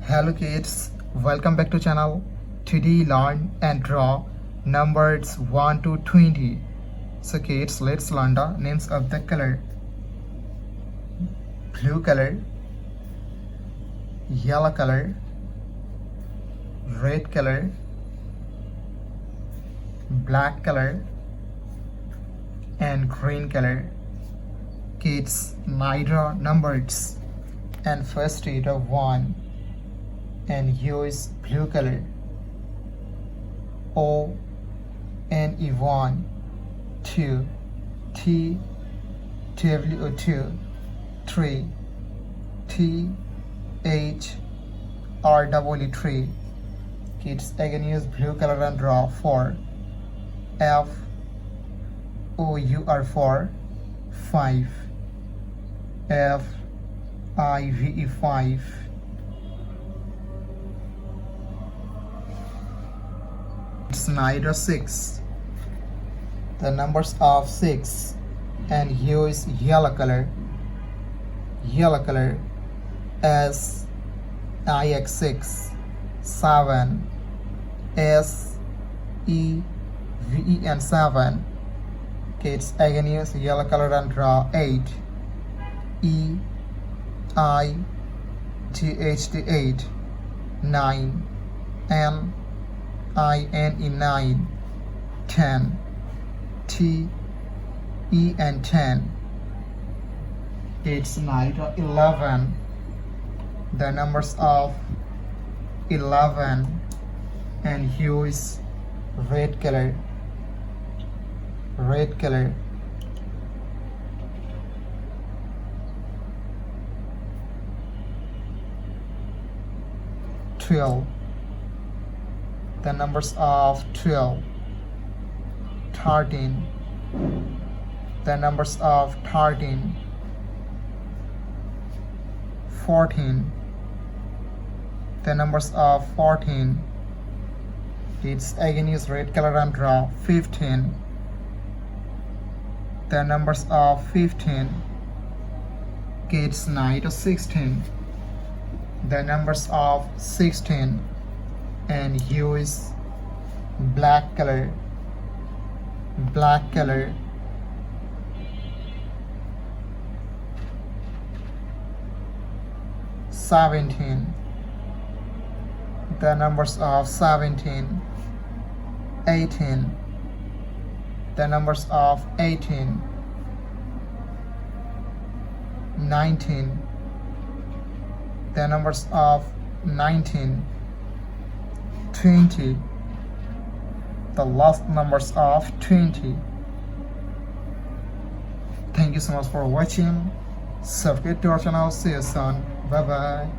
Hello kids, welcome back to channel. Today learn and draw numbers 1 to 20. So kids, let's learn the names of the color. Blue color, yellow color, red color, black color, and green color. Kids, I draw numbers, and first read of 1, and use blue color. O N E 1, 2, T W O 2, 3, T H R W 3. Kids, again use blue color and draw 4. F O U R 4, 5. F I V E 5. It's neither 6. The numbers of 6, and use yellow color. Yellow color, S I X 6, 7. S E V E N 7. Kids, again use yellow color and draw 8. E I G H T 8, 9. N I N E 9, 10. T E N 10. It's night 11. The numbers of 11, and use red color. Red color, 12. The numbers of 12. 13. The numbers of 13. 14. The numbers of 14. It's again use red color and draw 15. The numbers of 15. Kids, night 16. The numbers of 16, and use black color. Black color, 17. The numbers of 17. 18. The numbers of 18. 19. The numbers of 19. 20. The last numbers of 20. Thank you so much for watching. Subscribe to our channel. See you soon. Bye bye.